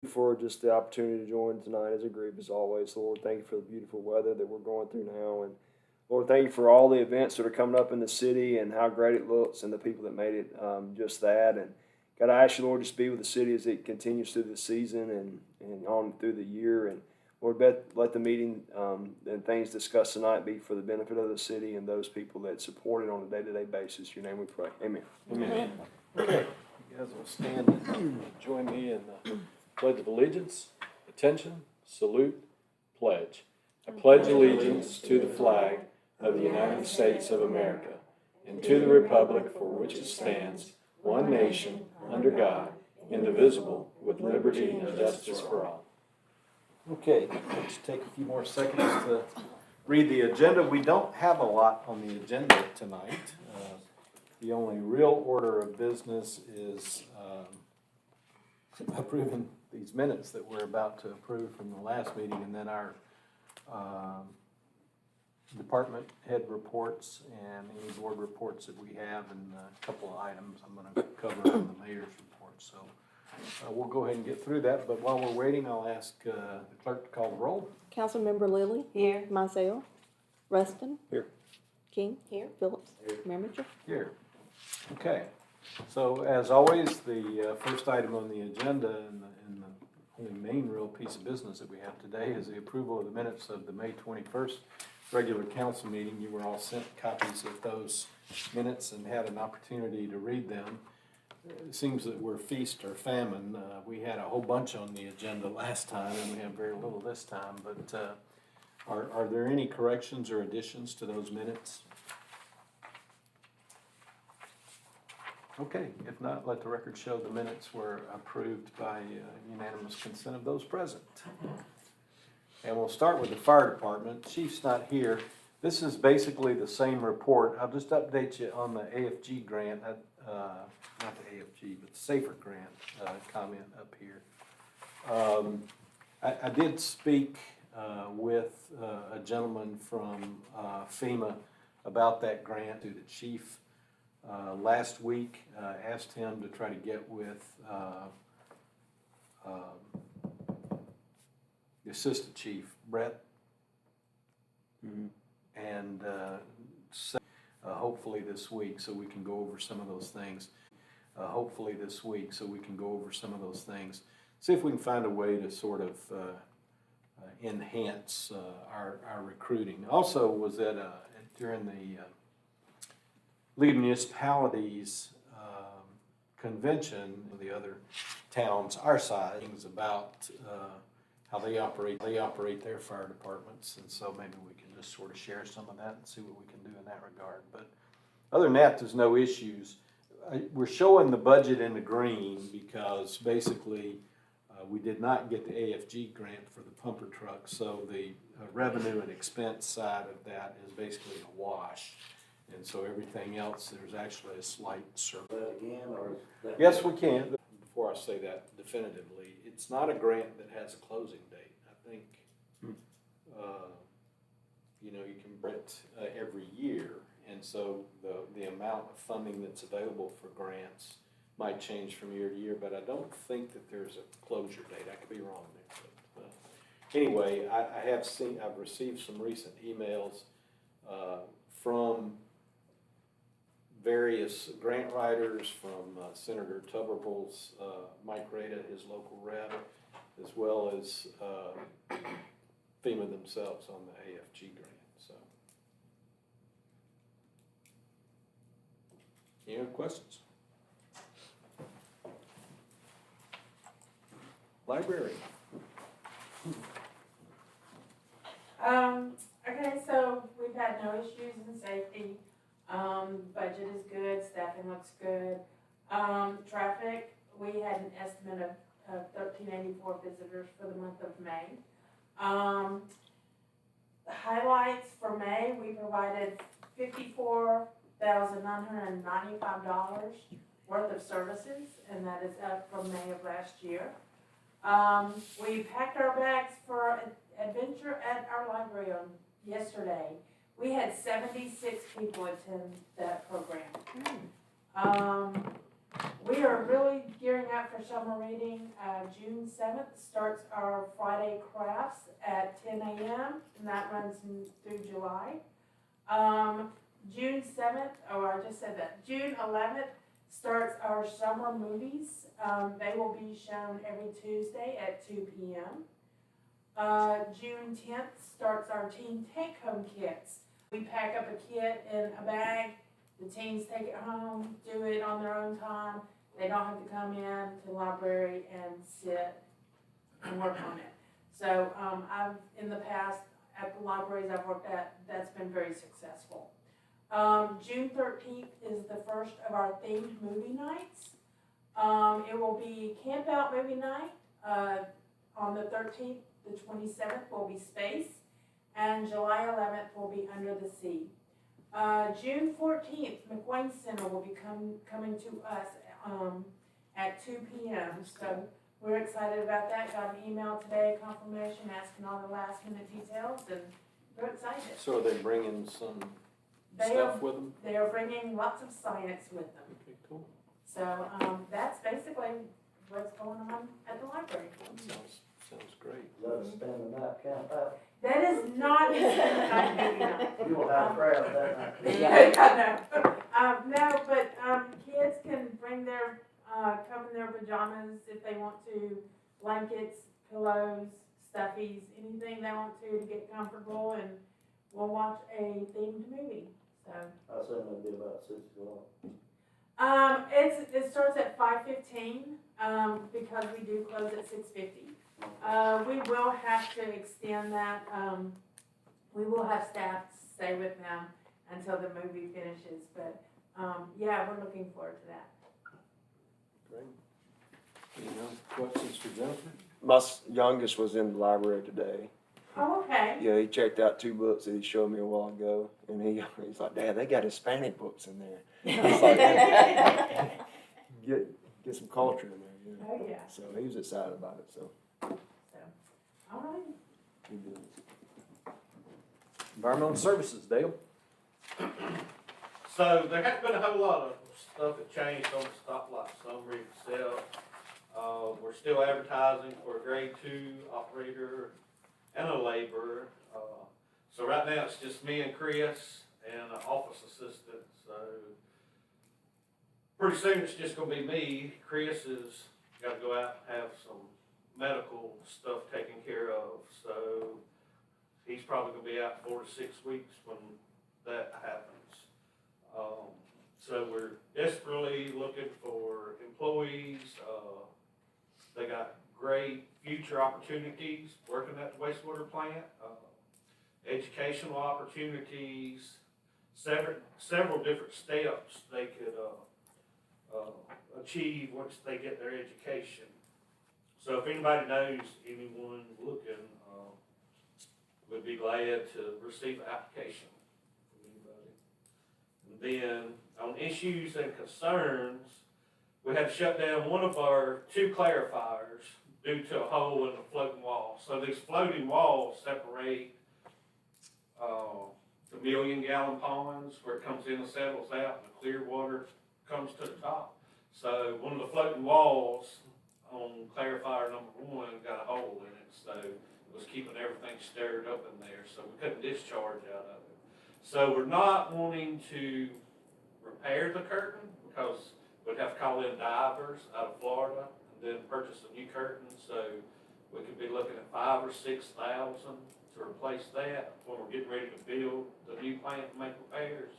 For just the opportunity to join tonight as a group as always. Lord, thank you for the beautiful weather that we're going through now. And Lord, thank you for all the events that are coming up in the city and how great it looks and the people that made it just that. And God, I ask you, Lord, just be with the city as it continues through the season and on through the year. And Lord, let the meeting and things discussed tonight be for the benefit of the city and those people that support it on a day-to-day basis. In your name we pray. Amen. Amen. Okay, you guys will stand and join me in the Pledge of Allegiance. Attention, salute, pledge. I pledge allegiance to the flag of the United States of America and to the republic for which it stands, one nation, under God, indivisible, with liberty and justice for all. Okay, let's take a few more seconds to read the agenda. We don't have a lot on the agenda tonight. The only real order of business is approving these minutes that we're about to approve from the last meeting, and then our department head reports and any board reports that we have, and a couple of items I'm going to cover in the mayor's report. So we'll go ahead and get through that, but while we're waiting, I'll ask the clerk to call the roll. Councilmember Lilly. Here. Mizell. Rustin. Here. King. Here. Phillips. Here. Mayor Mitchell. Here. Okay. So as always, the first item on the agenda and the only main real piece of business that we have today is the approval of the minutes of the May 21st regular council meeting. You were all sent copies of those minutes and had an opportunity to read them. It seems that we're feast or famine. We had a whole bunch on the agenda last time, and we have very little this time. But are there any corrections or additions to those minutes? Okay, if not, let the record show the minutes were approved by unanimous consent of those present. And we'll start with the fire department. Chief's not here. This is basically the same report. I'll just update you on the AFG grant, not the AFG, but the SAFER grant comment up here. I did speak with a gentleman from FEMA about that grant to the chief last week. Asked him to try to get with the assistant chief, Brett, and hopefully this week so we can go over some of those things. See if we can find a way to sort of enhance our recruiting. Also was at during the League of Municipalities convention, the other towns our size, things about how they operate their fire departments, and so maybe we can just sort of share some of that and see what we can do in that regard. But other than that, there's no issues. We're showing the budget in the green because basically we did not get the AFG grant for the pumper truck, so the revenue and expense side of that is basically a wash. And so everything else, there's actually a slight surplus. Yes, we can. Before I say that definitively, it's not a grant that has a closing date. I think, you can grant every year. And so the amount of funding that's available for grants might change from year to year, but I don't think that there's a closure date. I could be wrong there. But anyway, I've received some recent emails from various grant writers, from Senator Tuberville's Mike Rada, his local rep, as well as FEMA themselves on the AFG grant. So, any other questions? Library. Okay, so we've had no issues in safety. Budget is good, staffing looks good. Traffic, we had an estimate of 1,384 visitors for the month of May. The highlights for May, we provided $54,995 worth of services, and that is up from May of last year. We packed our bags for adventure at our library on yesterday. We had 76 people attend that program. We are really gearing up for summer reading. June 7th starts our Friday crafts at 10 a.m. and that runs through July. June 7th, oh, I just said that. June 11th starts our summer movies. They will be shown every Tuesday at 2 p.m. June 10th starts our teen take-home kits. We pack up a kit in a bag. The teens take it home, do it on their own time. They don't have to come in to the library and sit and work on it. So I've, in the past, at the libraries I've worked at, that's been very successful. June 13th is the first of our themed movie nights. It will be Camp Out Movie Night. On the 13th, the 27th will be Space, and July 11th will be Under the Sea. June 14th, McWayne Center will be coming to us at 2 p.m. So we're excited about that. Got an email today, confirmation, asking all the last minute details, and we're excited. So are they bringing some They stuff are, with them? they are bringing lots of science with them. Okay, cool. So that's basically what's going on at the library. Sounds great. Let us spend the night camp out. That is not a night movie night. You will have crowds that night. No, but kids can bring their, come in their pajamas if they want to, blankets, pillows, stuffies, anything they want to get comfortable, and we'll watch a themed movie, so. I assume it'll be about 6 o'clock. It starts at 5:15, because we do close at 6:50. We will have to extend that, we will have staff stay with them until the movie finishes, but, yeah, we're looking forward to that. Great. Any other questions for Jennifer? My youngest was in the library today. Oh, okay. Yeah, he checked out 2 books that he showed me a while ago, and he's like, "Dad, they got Hispanic books in there. It's like, get some culture in there." You know? Oh, yeah. So he was excited about it. So All right. he did. Environmental Services, Dale? So there hasn't been a whole lot of stuff that changed on the stoplight summary itself. We're still advertising for a grade 2 operator and a laborer. So right now it's just me and Chris and an office assistant. So pretty soon it's just gonna be me. Chris has gotta go out and have some medical stuff taken care of. So he's probably gonna be out 4 to 6 weeks when that happens. So we're desperately looking for employees. They got great future opportunities working at the wastewater plant, educational opportunities, several different steps they could achieve once they get their education. So if anybody knows anyone looking, we'd be glad to receive an application from anybody. And then on issues and concerns, we had to shut down one of our 2 clarifiers due to a hole in the floating wall. So these floating walls separate the 1,000,000-gallon ponds where it comes in and settles out, and the clear water comes to the top. So one of the floating walls on clarifier number 1 got a hole in it, so it was keeping everything stirred up in there, so we couldn't discharge out of it. So we're not wanting to repair the curtain because we'd have to call in divers out of Florida and then purchase a new curtain, so we could be looking at $5,000 or $6,000 to replace that when we're getting ready to build the new plant and make repairs.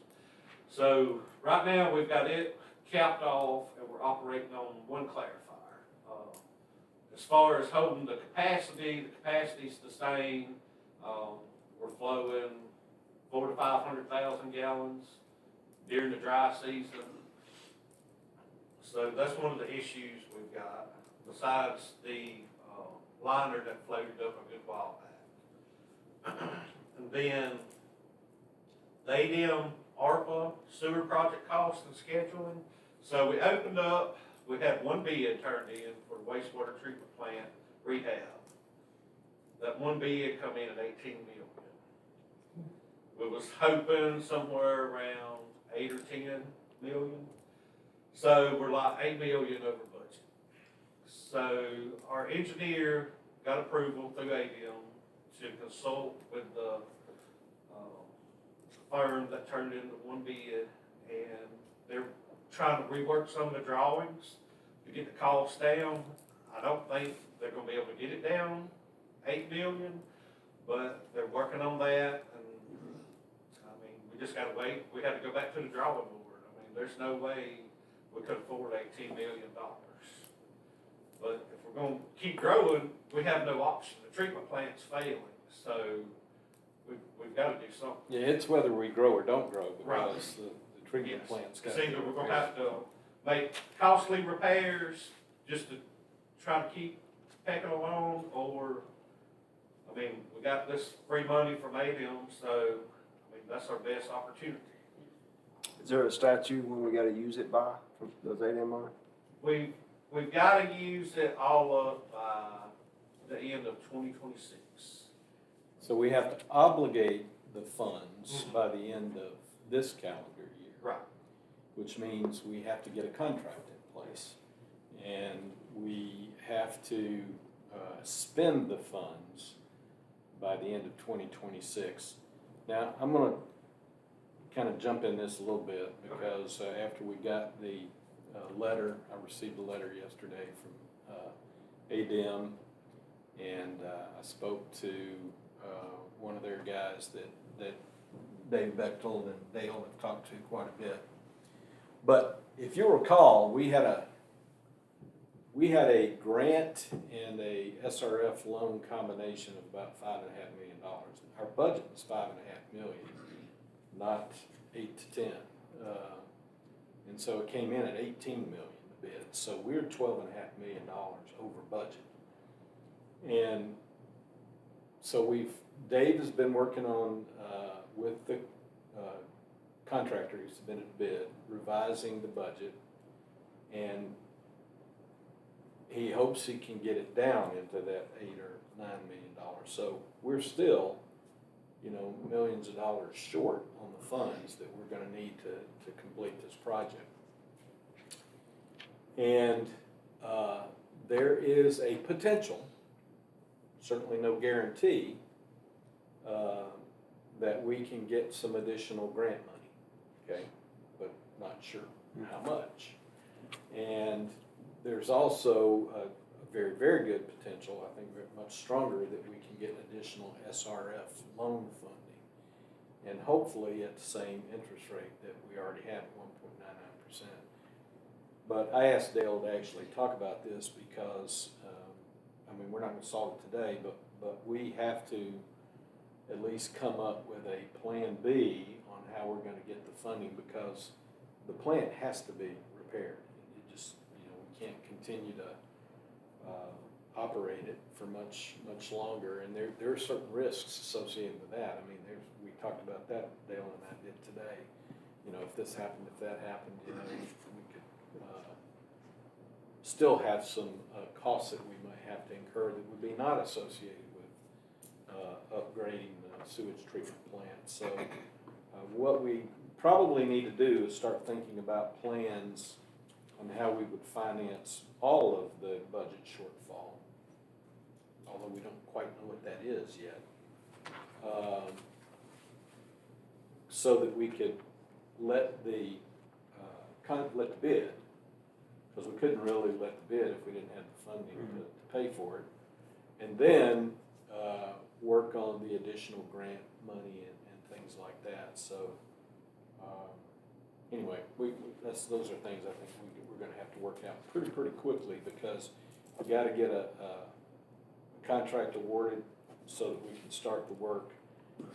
So right now we've got it capped off and we're operating on 1 clarifier. As far as holding the capacity's the same. We're flowing 400,000 to 500,000 gallons during the dry season. So that's one of the issues we've got, besides the liner that floated up a good while back. And then the ADM ARPA sewer project cost and scheduling. So we opened up, we had 1 bid turned in for the wastewater treatment plant rehab. That 1 bid come in at 18 million. We was hoping somewhere around 8 or 10 million. So we're like 8 million over budget. So our engineer got approval through ADM to consult with the firm that turned in the one bid, and they're trying to rework some of the drawings to get the cost down. I don't think they're gonna be able to get it down 8 million, but they're working on that, and, I mean, we just gotta wait. We had to go back to the drawing board. I mean, there's no way we could afford $18 million. But if we're gonna keep growing, we have no option. The treatment plant's failing, so we've gotta do something. Yeah, it's whether we grow or don't grow, Right. because the treatment Yes. plant's got. It's either we're gonna have to make costly repairs just to try to keep pecking along, or, I mean, we got this free money from ADM, so, I mean, that's our best opportunity. Is there a statute when we gotta use it by, for those ADM money? We've gotta use it all up by the end of 2026. So we have to obligate the funds by the end of this calendar year. Right. Which means we have to get a contract in place. And we have to spend the funds by the end of 2026. Now, I'm gonna kind of jump in this a little bit, because after we got the letter, I received a letter yesterday from ADM, and I spoke to one of their guys that Dave Bechtel and Dale have talked to quite a bit. But if you recall, we had a grant and a SRF loan combination of about $5.5 million. Our budget was $5.5 million, not 8 to 10. And so it came in at 18 million the bid. So we're $12.5 million over budget. And so Dave has been working on, with the contractor who submitted a bid, revising the budget, and he hopes he can get it down into that $8 or $9 million. So we're still, millions of dollars short on the funds that we're gonna need to complete this project. And there is a potential, certainly no guarantee, that we can get some additional grant money, okay? But not sure how much. And there's also a very, very good potential, I think much stronger, that we can get additional SRF loan funding. And hopefully at the same interest rate that we already have, 1.99%. But I asked Dale to actually talk about this because, we're not gonna solve it today, but we have to at least come up with a plan B on how we're gonna get the funding, because the plant has to be repaired. It just, we can't continue to operate it for much longer, and there are certain risks associated with that. We talked about that, Dale and I did today. If this happened, if that happened, we could still have some costs that we might have to incur that would be not associated with upgrading the sewage treatment plant. So what we probably need to do is start thinking about plans on how we would finance all of the budget shortfall, although we don't quite know what that is yet, so that we could let the bid, because we couldn't really let the bid if we didn't have the funding to pay for it, and then work on the additional grant money and things like that. So anyway, those are things I think we're going to have to work out pretty quickly, because we got to get a contract awarded so that we can start the work.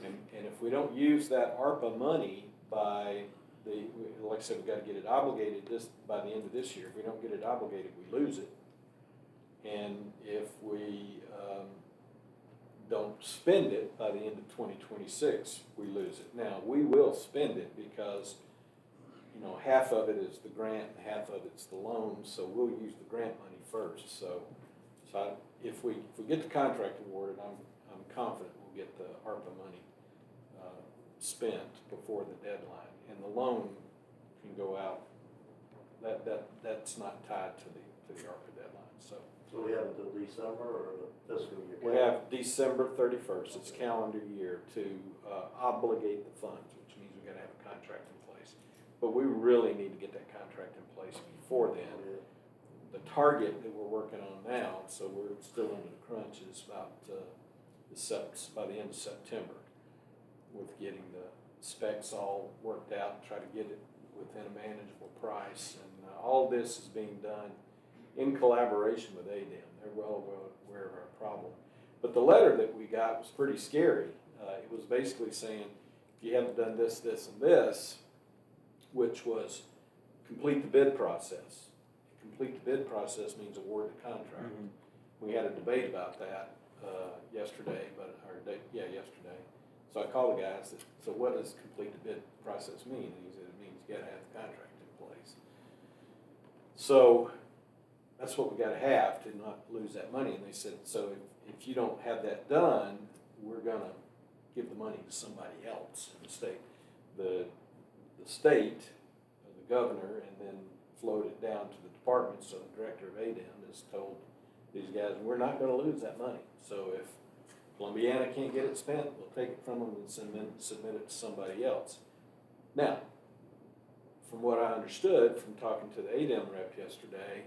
And if we don't use that ARPA money by like I said, we got to get it obligated by the end of this year. If we don't get it obligated, we lose it. And if we don't spend it by the end of 2026, we lose it. Now, we will spend it because, half of it is the grant and half of it's the loan, so we'll use the grant money first. So if we get the contract awarded, I'm confident we'll get the ARPA money spent before the deadline. And the loan can go out, that's not tied to the ARPA deadline, so. So we have until December or the fiscal year? We have December 31st, it's calendar year, to obligate the funds, which means we gotta have a contract in place. But we really need to get that contract in place before then. The target that we're working on now, so we're still under the crunch, is about by the end of September, with getting the specs all worked out and try to get it within a manageable price. And all this is being done in collaboration with ADEM. They're well aware of our problem. But the letter that we got was pretty scary. It was basically saying, if you haven't done this, this, and this, which was complete the bid process. Complete the bid process means award the contract. We had a debate about that yesterday, yesterday. So I called the guy and said, so what does complete the bid process mean? And he said, it means you gotta have the contract in place. So that's what we gotta have to not lose that money. And they said, so if you don't have that done, we're gonna give the money to somebody else in the state. The state, the governor, and then float it down to the department. So the director of ADEM has told these guys, we're not gonna lose that money. So if Columbiana can't get it spent, we'll take it from them and submit it to somebody else. Now, from what I understood from talking to the ADEM rep yesterday,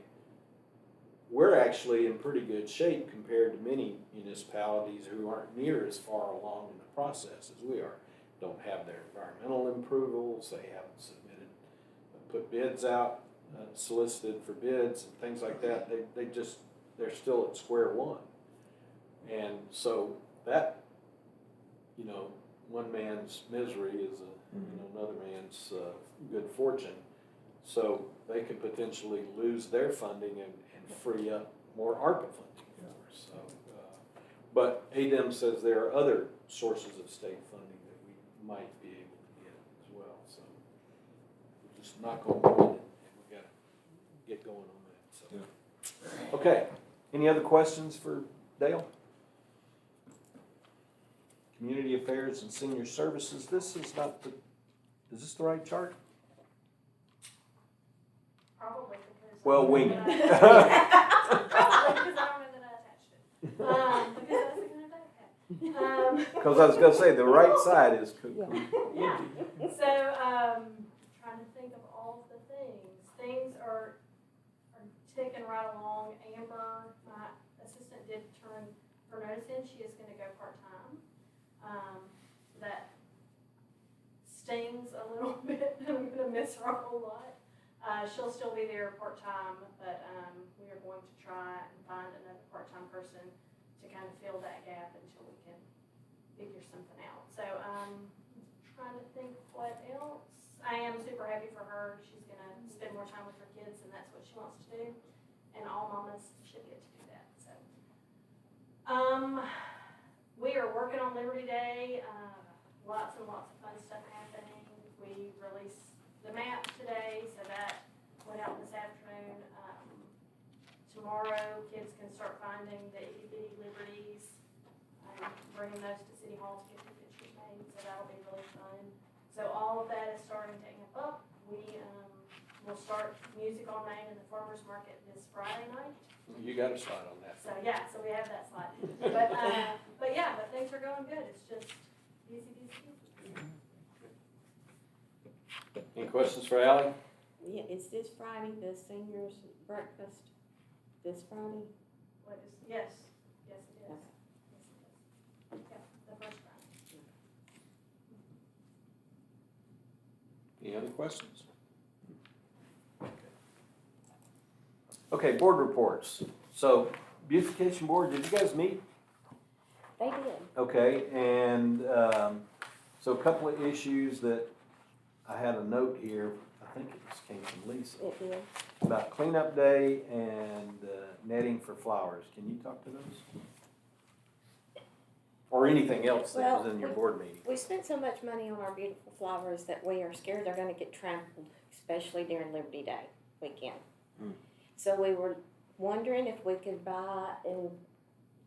we're actually in pretty good shape compared to many municipalities who aren't near as far along in the process as we are. Don't have their environmental approvals, they haven't submitted, put bids out, solicited for bids and things like that. They're still at square one. And so that, one man's misery is another man's good fortune. So they could potentially lose their funding and free up more ARPA funding for us. So, but ADEM says there are other sources of state funding that we might be able to get as well. So we'll just knock on wood and we gotta get going on that. So. Okay, any other questions for Dale? Community Affairs and Senior Services, is this the right chart? Probably because. Well, wing it. Probably because I don't know that I attached it. Because I was looking at that. Because I was gonna say, the right side is. Yeah. So, trying to think of all of the things. Things are ticking right along. Amber, my assistant, did turn her notice in. She is gonna go part-time. That stings a little bit. I'm gonna miss her a whole lot. She'll still be there part-time, but we are going to try and find another part-time person to kind of fill that gap until we can figure something out. So trying to think what else. I am super happy for her. She's gonna spend more time with her kids, and that's what she wants to do. And all mamas should get to do that. So we are working on Liberty Day. Lots and lots of fun stuff happening. We released the map today, so that went out this afternoon. Tomorrow, kids can start finding the itty-bitty liberties, bringing those to City Hall to get their pictures made, so that'll be really fun. So all of that is starting to amp up. We will start Music on Main in the Farmers Market this Friday night. You got a slide on that. So yeah, so we have that slide. But things are going good. It's just busy. Any questions for Ally? Yeah, is this Friday the seniors breakfast? This Friday? What is, yes, it is. Yes, it is. Yeah, the first Friday. Any other questions? Okay, board reports. So, beautification board, did you guys meet? They did. Okay, and so a couple of issues that I had a note here, I think it just came from Lisa, It did. about cleanup day and netting for flowers. Can you talk to those? Or anything else that was Well, in your board meeting? We spent so much money on our beautiful flowers that we are scared they're gonna get trampled, especially during Liberty Day weekend. Hmm. So we were wondering if we could buy and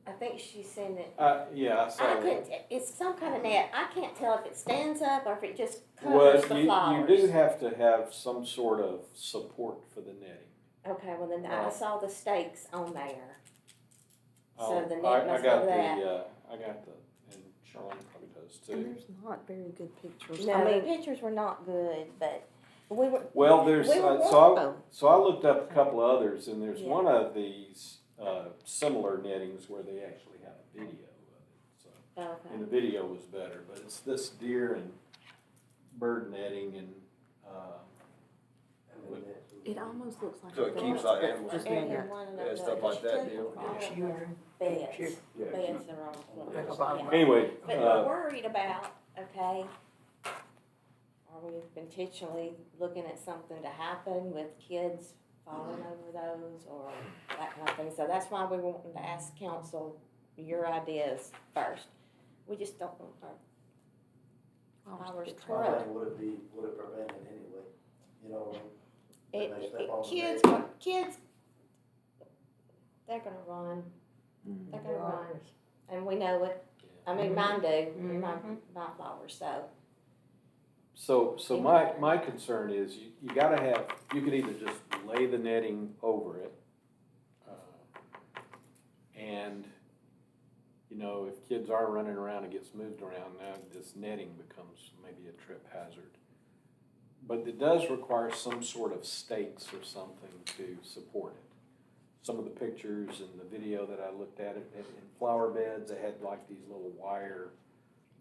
I think she's saying that, Yeah, I saw I that. couldn't, it's some kind of net, I can't tell if it stands up or if it just Well, covers the flowers. you do have to have some sort of support for the netting. Okay, well then I saw the stakes on there. Oh, So the net I must got have that. I got the, and Charlene probably does And too. there's not very good pictures. No, I the mean, pictures were not good, but we were, Well, there's, we were so I looked up a couple of others, and there's Yeah. one of these, similar nettings where they actually have a video of it, so. okay. And the video was better, but it's this deer and bird netting and, And then that's- it almost looks like. So a it keeps fence, like but animals just in in And there. one of Yeah, the stuff like that deal. Children. Beds, Yeah. beds are on the floor. Like a bottom. Yeah. anyway, But we're worried about, okay, are we intentionally looking at something to happen with kids falling over those or that kind of thing? So that's why we were wanting to ask council your ideas first. We just don't want our flowers It's tore My up. thing, would it prevent it anyway? You know what I mean? It, When they step on the kids, net. kids, they're gonna run, they're gonna run, and we know it. I mean, mine do, my flowers, so. So my concern is you gotta have, you could either just lay the netting over it, and, you know, if kids are running around and gets moved around, now this netting becomes maybe a trip hazard. But it does require some sort of stakes or something to support it. Some of the pictures and the video that I looked at, it in flower beds, they had like these little wire,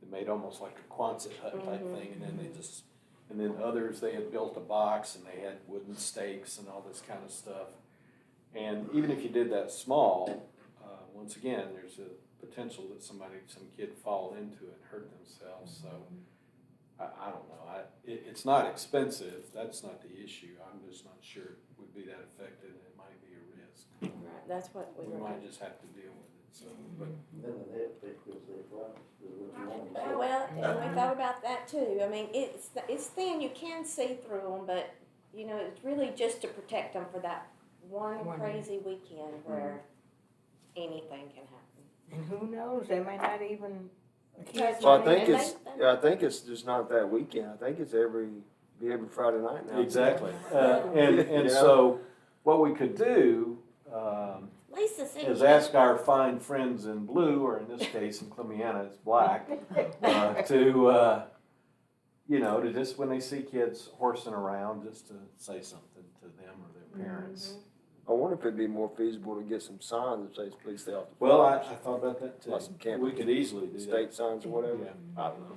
they made almost like a Quonset hut type thing, and then they just, and then others, they had built a box and they had wooden stakes and all this kind of stuff. And even if you did that small, once again, there's a potential that some kid fall into it and hurt themselves, so I don't know, it's not expensive, that's not the issue, I'm just not sure it would be that effective, and it might be a risk. Right, that's what we We were. might just have to deal with it, so, but, Then the net basically say flowers, is what you want to say. Well, and we thought about that too. I mean, it's thin, you can see through them, but, you know, it's really just to protect them for that one One. crazy weekend where anything can happen. And who knows, they may not even. That's So I right. think And it's, they- yeah, I think it's just not that weekend. I think it's every Friday night now. exactly, and Yeah. so, what we could do, Lisa said. is ask our fine friends in blue, or in this case in Clemiana, it's black, to, you know, to just, when they see kids horsing around, just to say something to them or their parents. I wonder if it'd be more feasible to get some signs that says, please stay off the Well, I flowers. thought about that Like some too. camp- We could easily do that. State signs or whatever. Yeah. I don't know.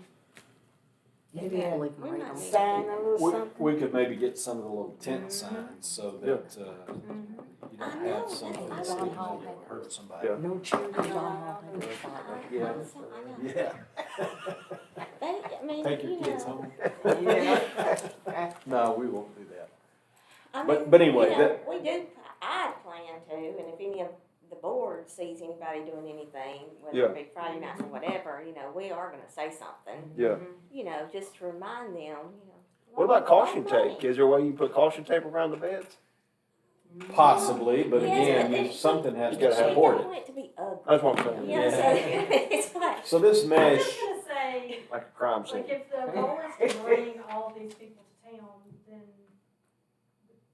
Maybe Yeah, only we might need to sign do a little something. We could maybe get some of the little tent signs so that, you I don't know, have something that's- that's I gonna know. hurt somebody. Yeah. No children allowed in the fire. Yeah. I know. Yeah. They, I mean, Take you your kids know, home. No, we won't do that. I But- mean, but anyway, you know, that- we do, I plan to, and if any of the board sees anybody doing anything, whether Yeah. it be Friday nights or whatever, you know, we are gonna say something, Yeah. you know, just to remind them, you know. What about caution tape? Is there a way you put caution tape around the beds? Possibly, but Yes, again, but it- something has You to gotta have We support don't it. want it to be ugly. That's what I'm saying. You know, so it's like, So this I'm mesh, just gonna say, Like a crime like, scene. if the goal is to bring all these people to town, then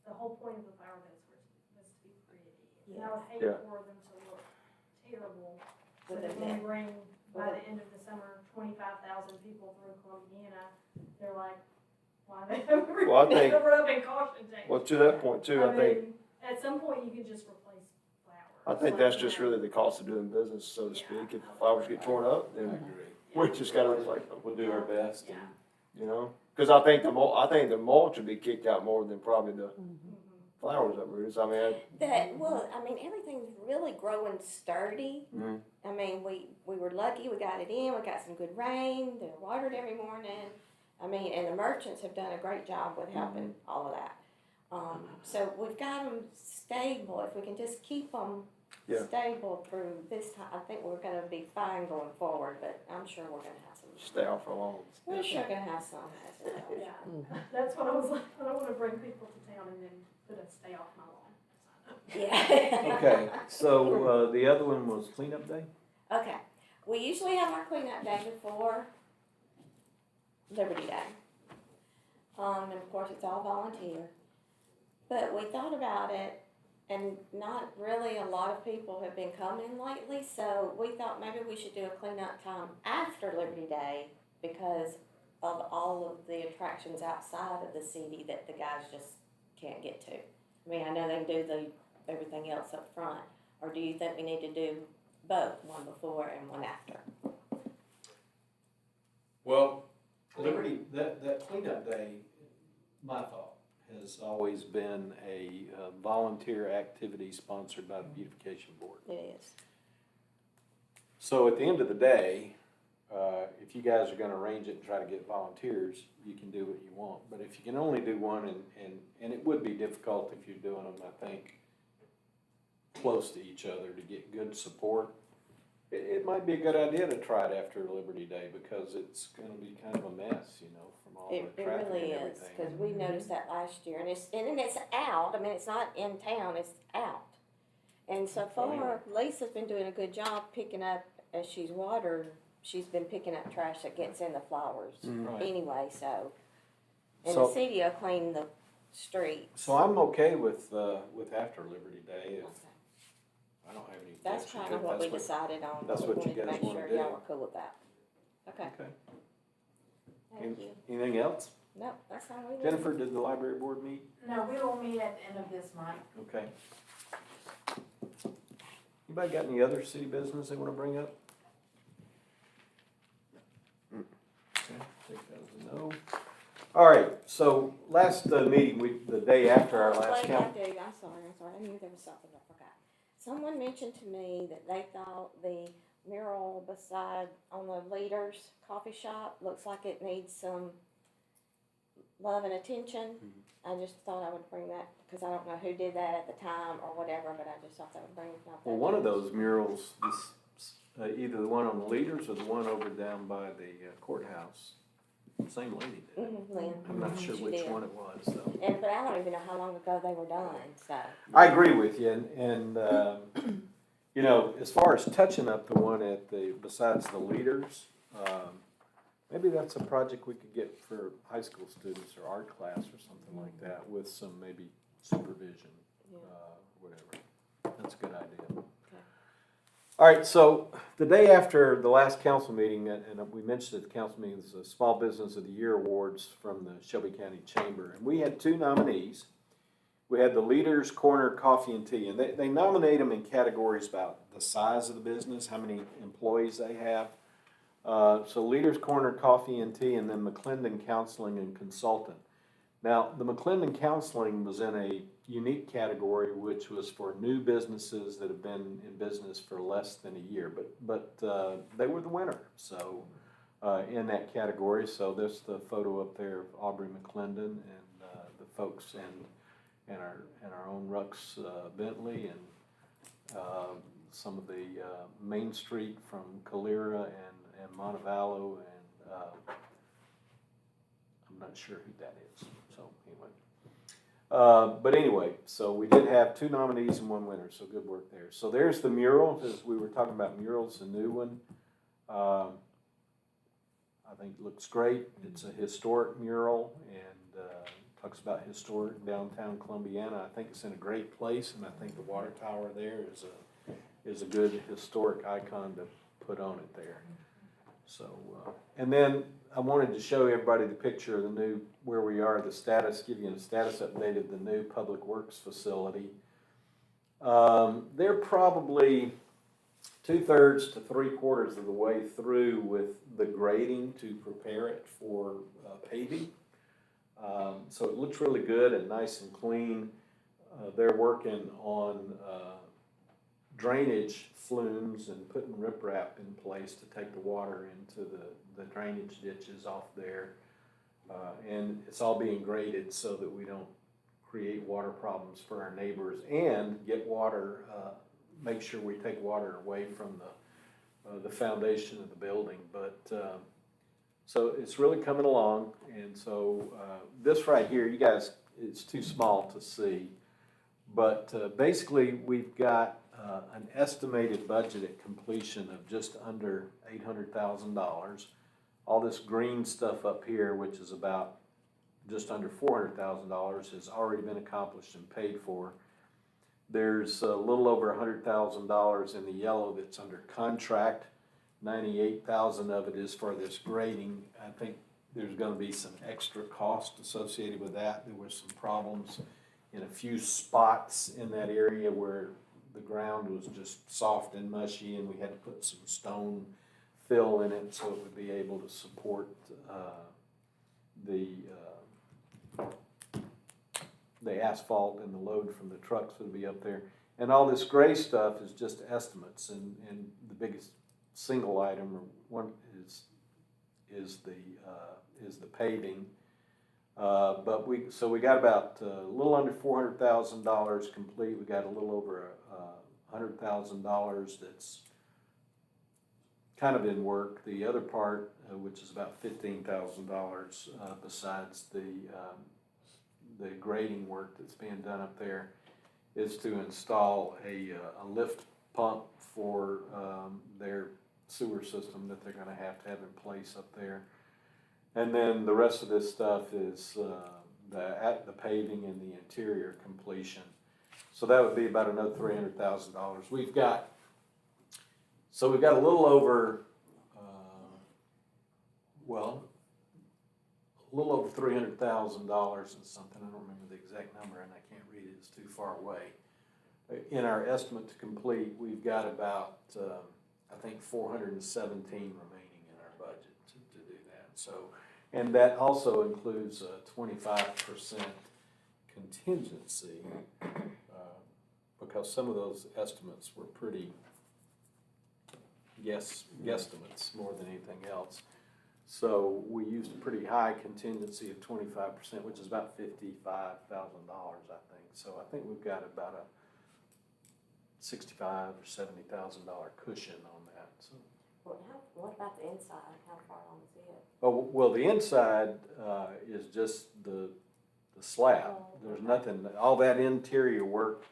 the whole point of the flower beds was to be pretty. And I would hate Yeah. for them to look terrible, so With that a when we net. bring, by the end of the summer, 25,000 people through Columbiana, they're like, why they Well, I think- rubbing caution tape? Well, to that point too, I think, mean, at some point, you could just replace flowers. I think like, that's you just know. really the cost of doing business, so to speak. If flowers get torn up, I then agree. we just gotta replace them, We'll do our best. and- you know? Cause I think the mulch would be kicked out more than probably the Mhm. flowers up roots. I mean, that, well, I mean, everything's really growing sturdy. Mhm. I mean, we were lucky, we got it in, we got some good rain, they're watered every morning. I mean, and the merchants have done a great job with helping all of that. So we've got them stable, if we can just keep them Yeah. stable through this time, I think we're gonna be fine going forward, but I'm sure we're gonna have some, stay out for long. we're sure gonna have some as well. Yeah, that's what I was like, I don't wanna bring people to town and then put a stay off my lawn. Yeah. Okay, so, the other one was cleanup day? Okay, we usually have our cleanup day before Liberty Day. And of course, it's all volunteer. But we thought about it, and not really a lot of people have been coming lately, so we thought maybe we should do a cleanup time after Liberty Day because of all of the attractions outside of the city that the guys just can't get to. I mean, I know they can do everything else up front, or do you think we need to do both, one before and one after? Well, Liberty, that cleanup day, my thought, has always been a volunteer activity sponsored by the Beautification Board. It is. So at the end of the day, if you guys are gonna arrange it and try to get volunteers, you can do what you want. But if you can only do one, and it would be difficult if you're doing them, I think, close to each other to get good support, it might be a good idea to try it after Liberty Day because it's gonna be kind of a mess, you know, from all It the traffic really and is, everything. because we noticed that last year, and it's out, I mean, it's not in town, it's out. And so far, Lisa's been doing a good job picking up, as she's watered, she's been picking up trash that gets in the flowers Right. anyway, so. And So- the city will clean the streets. So I'm okay with after Liberty Day if, Okay. I don't have any That's objection kind to of it. what we That's decided on, that's but we what you wanted to guys make wanna sure do. y'all were cool with that. Okay, Okay. thank you. Anything else? Nope, that's all we need. Jennifer, did the library board meet? No, we will meet at the end of this month. Okay. Anybody got any other city business they wanna bring up? Okay, take that as a no. All right, so last meeting, the day after our last Wait, count. I do, I'm sorry, I knew there was something I forgot. Someone mentioned to me that they thought the mural beside, on the Leaders Coffee Shop, looks like it needs some love and attention. I just thought I would bring that, because I don't know who did that at the time or whatever, but I just thought that would bring out that. Well, one of those murals, either the one on the Leaders or the one over down by the courthouse, same lady did it. Lynn. I'm not sure She which did. one it was, so. And, but I don't even know how long ago they were done, so. I agree with you, and you know, as far as touching up the one at besides the Leaders, maybe that's a project we could get for high school students or art class or something like that with some maybe supervision, Yeah. whatever. That's a good idea. All right, so the day after the last council meeting, and we mentioned at the council meeting, the Small Business of the Year Awards from the Shelby County Chamber, and we had two nominees. We had the Leaders Corner Coffee and Tea, and they nominate them in categories about the size of the business, how many employees they have. So Leaders Corner Coffee and Tea, and then McClendon Counseling and Consultant. Now, the McClendon Counseling was in a unique category, which was for new businesses that have been in business for less than a year, but they were the winner. So in that category, so there's the photo up there of Aubrey McClendon and the folks and our own Rux Bentley and some of the Main Street from Calera and Montevallo and I'm not sure who that is. So anyway, but anyway, so we did have two nominees and one winner. So good work there. So there's the mural. As we were talking about murals, the new one. I think it looks great. It's a historic mural and talks about historic downtown Columbiana. I think it's in a great place, and I think the water tower there is a good historic icon to put on it there. So, and then I wanted to show everybody the picture of the new, where we are, the status, give you a status update of the new Public Works facility. They're probably 2/3 to 3/4 of the way through with the grading to prepare it for paving. So it looks really good and nice and clean. They're working on drainage flumes and putting riprap in place to take the water into the drainage ditches off there. And it's all being graded so that we don't create water problems for our neighbors and get water, make sure we take water away from the foundation of the building. But so it's really coming along, and so this right here, you guys, it's too small to see, But basically, we've got an estimated budget at completion of just under $800,000. All this green stuff up here, which is about just under $400,000, has already been accomplished and paid for. There's a little over $100,000 in the yellow that's under contract. 98,000 of it is for this grading. I think there's gonna be some extra cost associated with that. There were some problems in a few spots in that area where the ground was just soft and mushy, and we had to put some stone fill in it so it would be able to support the asphalt and the load from the trucks would be up there. And all this gray stuff is just estimates, and the biggest single item or one is the paving. But we got about a little under $400,000 complete. We got a little over $100,000 that's kind of in work. The other part, which is about $15,000, besides the grading work that's being done up there, is to install a lift pump for their sewer system that they're gonna have in place up there. And then the rest of this stuff is the paving and the interior completion. So that would be about another $300,000. We've got a little over, a little over $300,000 and something. I don't remember the exact number, and I can't read it, it's too far away. In our estimate to complete, we've got about, I think 417 remaining in our budget to do that. So, and that also includes a 25% contingency, because some of those estimates were pretty guesstimates more than anything else. So we used a pretty high contingency of 25%, which is about $55,000, I think. So I think we've got about a $65,000 or $70,000 cushion on that. So. What about the inside? How far along is it? Oh, well, the inside is just the slab. There's nothing, all that interior work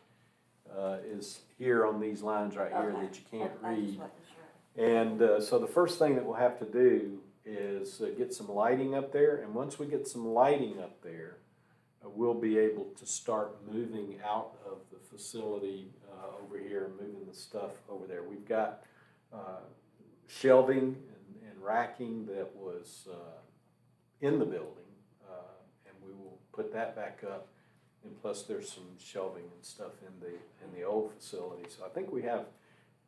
is here on these lines right here that you can't read. And so the first thing that we'll have to do is get some lighting up there. And once we get some lighting up there, we'll be able to start moving out of the facility over here and moving the stuff over there. We've got shelving and racking that was in the building, and we will put that back up. And plus, there's some shelving and stuff in the old facility. So I think we have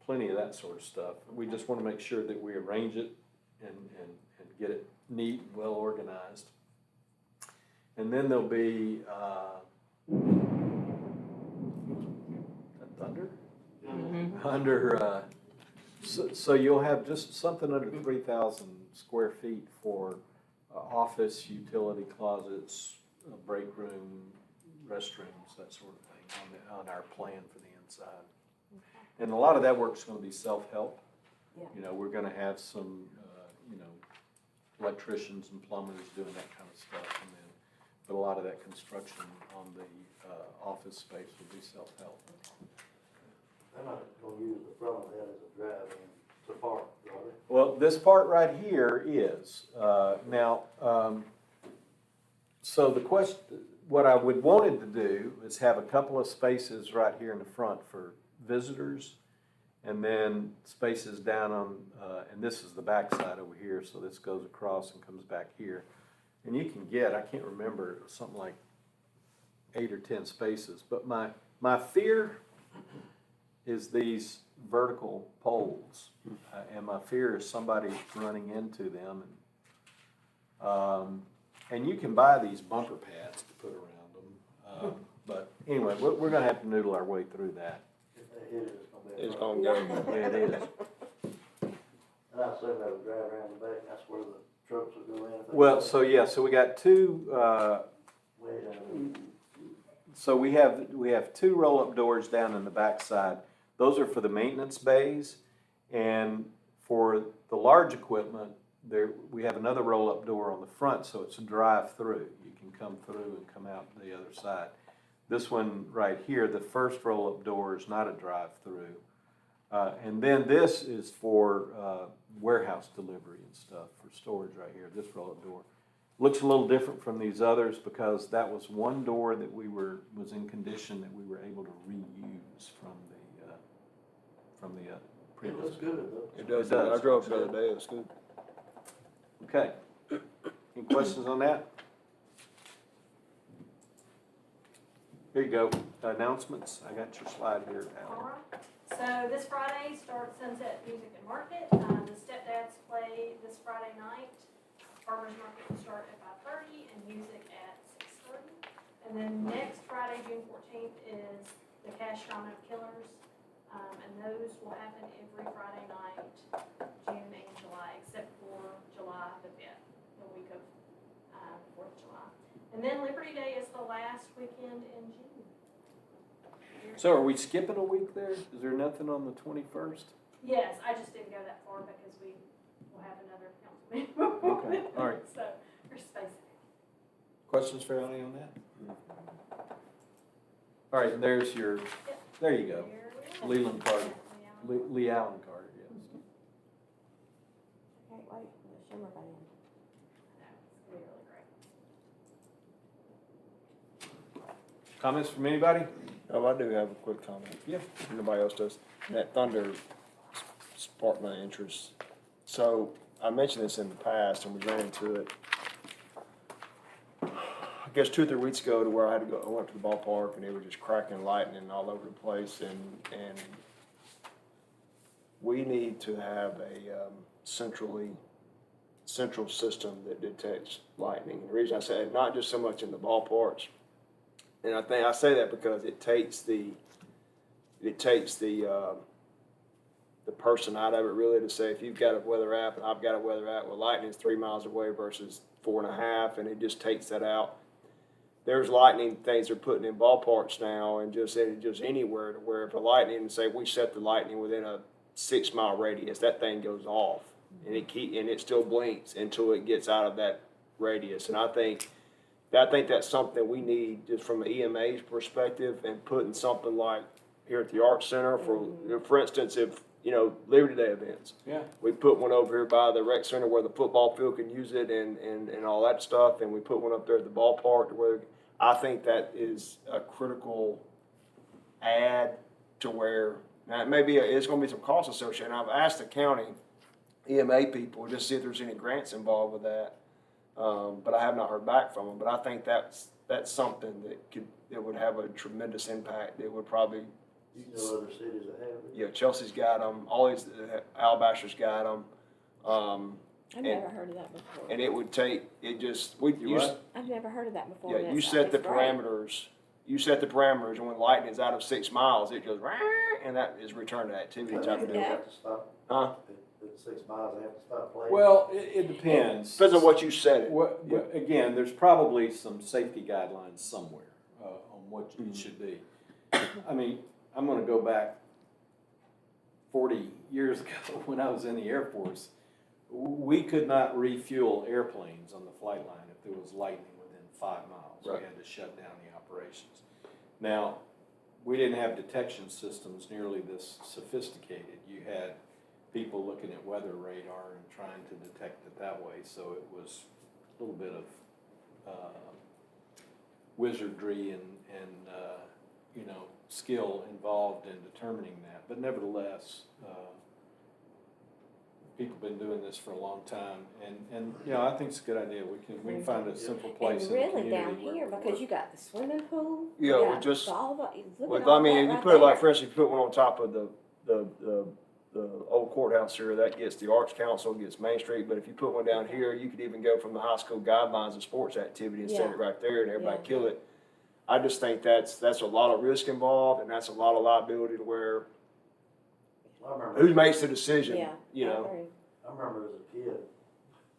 plenty of that sort of stuff. We just want to make sure that we arrange it and get it neat and well organized. And then there'll be thunder? So you'll have just something under 3,000 square feet for office, utility closets, break room, restrooms, that sort of thing on our plan for the inside. Okay. And a lot of that work's going to be self-help. Yeah. You know, we're going to have some, electricians and plumbers doing that kind of stuff, but a lot of that construction on the office space will be self-help. They're not gonna use the front of that as a drive-in to park, are they? Well, this part right here is, so the question, what I would wanted to do is have a couple of spaces right here in the front for visitors, and then spaces down on, and this is the back side over here, so this goes across and comes back here. And you can get, I can't remember, something like 8 or 10 spaces, but my fear is these vertical poles, and my fear is somebody running into them. And you can buy these bumper pads to put around them, but anyway, we're going to have to noodle our way through that. If they hit it, It's gonna go. Yeah, it is. And I assume they would drive around the back, that's where the trucks would go in. if they Well, go so yeah, so we got two. way down So we have two roll-up doors down in the back side. Those are for the maintenance bays, and for the large equipment, we have another roll-up door on the front, so it's a drive-through. You can come through and come out the other side. This one right here, the first roll-up door is not a drive-through. And then this is for warehouse delivery and stuff, for storage right here, this roll-up door. Looks a little different from these others because that was one door that was in condition that we were able to reuse from the It previous. looks good, though. It does. It does. I drove the other day. It's good. Okay. Any questions on that? Here you go. Announcements. I got your slide here, Al. Alright, so this Friday starts Sunset Music and Market. The Stepdads play this Friday night. Farmers Market will start at 5:30 and music at 6:30. And then next Friday, June 14th, is the Cash Shaman of Killers. And those will happen every Friday night, June and July, except for July the 5th, the week of 4th of July. And then Liberty Day is the last weekend in June. So are we skipping a week there? Is there nothing on the 21st? Yes, I just didn't go that far because we will have another council meeting. Okay, all right. So, we're spacing. Questions for Ellie on that? All right, and there's your, there you go. Leland Carter. Lee Allen Carter, yes. Okay, wait, the shimmer got in. It's gonna be really great. Comments from anybody? Oh, I do have a quick comment. Yeah. Nobody else does. That thunder sparked my interest. So I mentioned this in the past and we ran into it. I guess 2 or 3 weeks ago to where I had to go, I went to the ballpark and they were just cracking lightning all over the place and we need to have a central system that detects lightning. The reason I say it, not just so much in the ballparks, and I think I say that because it takes the person out of it really to say if you've got a weather app and I've got a weather app, well, lightning's 3 miles away versus 4.5, and it just takes that out. There's lightning things they're putting in ballparks now and just anywhere to where if the lightning, say we set the lightning within a 6 mile radius, that thing goes off and it still blinks until it gets out of that radius. And I think that's something we need just from an EMA's perspective and putting something like here at the Arts Center for instance, if, Liberty Day events. Yeah. We put one over here by the rec center where the football field can use it and all that stuff. And we put one up there at the ballpark where I think that is a critical add to where, now it's going to be some costs associated. And I've asked the county EMA people just see if there's any grants involved with that. But I have not heard back from them. But I think that's something that would have a tremendous impact. It would probably. You know other cities that have it? Yeah, Chelsea's got them. All these, Alabaster's got them. I've never heard of that before. And it would take, I've never heard of that before. yeah, That's- you set the that's great. parameters. You set the parameters, and when lightning is out of 6 miles, it goes, and that is return to activity They type of deal. have to stop. Huh? At 6 miles, they have to stop playing. Well, it depends. Depends on what you set it. Again, there's probably some safety guidelines somewhere on what it should be. I mean, I'm gonna go back 40 years ago when I was in the Air Force. We could not refuel airplanes on the flight line if there was lightning within 5 miles. Right. We had to shut down the operations. Now, we didn't have detection systems nearly this sophisticated. You had people looking at weather radar and trying to detect it that way, so it was a little bit of wizardry and skill involved in determining that. But nevertheless, people have been doing this for a long time, and I think it's a good idea. We can find a simple place And in the really community down where here, it will because work. you got the swimming pool. Yeah, you we got just- look at Well, all I mean, that you right put it like, there. for instance, you put one on top of the old courthouse here, that gets the Arts Council, gets Main Street, but if you put one down here, you could even go from the high school guidelines of sports activity and set Yeah. it right there and everybody Yeah. kill it. I just think that's a lot of risk involved and that's a lot of liability to where, I remember. who makes the decision, Yeah, you I know? agree. I remember as a kid,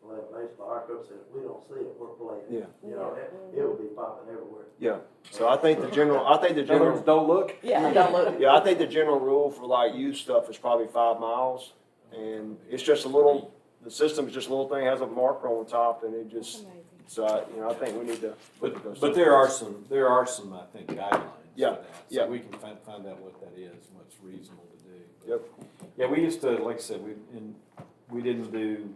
playing baseball, our coach said, if we don't see it, we're playing. Yeah. You know, it would be popping everywhere. Yeah, so I think the general, In other words, don't look. Yeah, don't look. yeah, I think the general rule for like youth stuff is probably 5 miles. And it's just the system is just a little thing, has a marker on the top and it That's just, amazing. So I think we need to look at those. But there are some, I think, guidelines for Yeah, that. yeah. So we can find out what that is, and what's reasonable to do. But, Yep. Yeah, we used to, like I said, we didn't do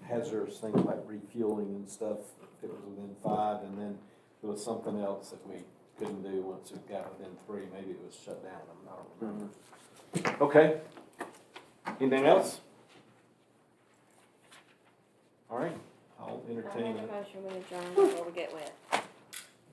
hazardous things like refueling and stuff if it was within 5, and then there was something else that we couldn't do once it got within 3. Maybe it was shut down, I don't remember. Okay. Anything else? All right, I'll I entertain made a it. motion, we adjourn before we get wet.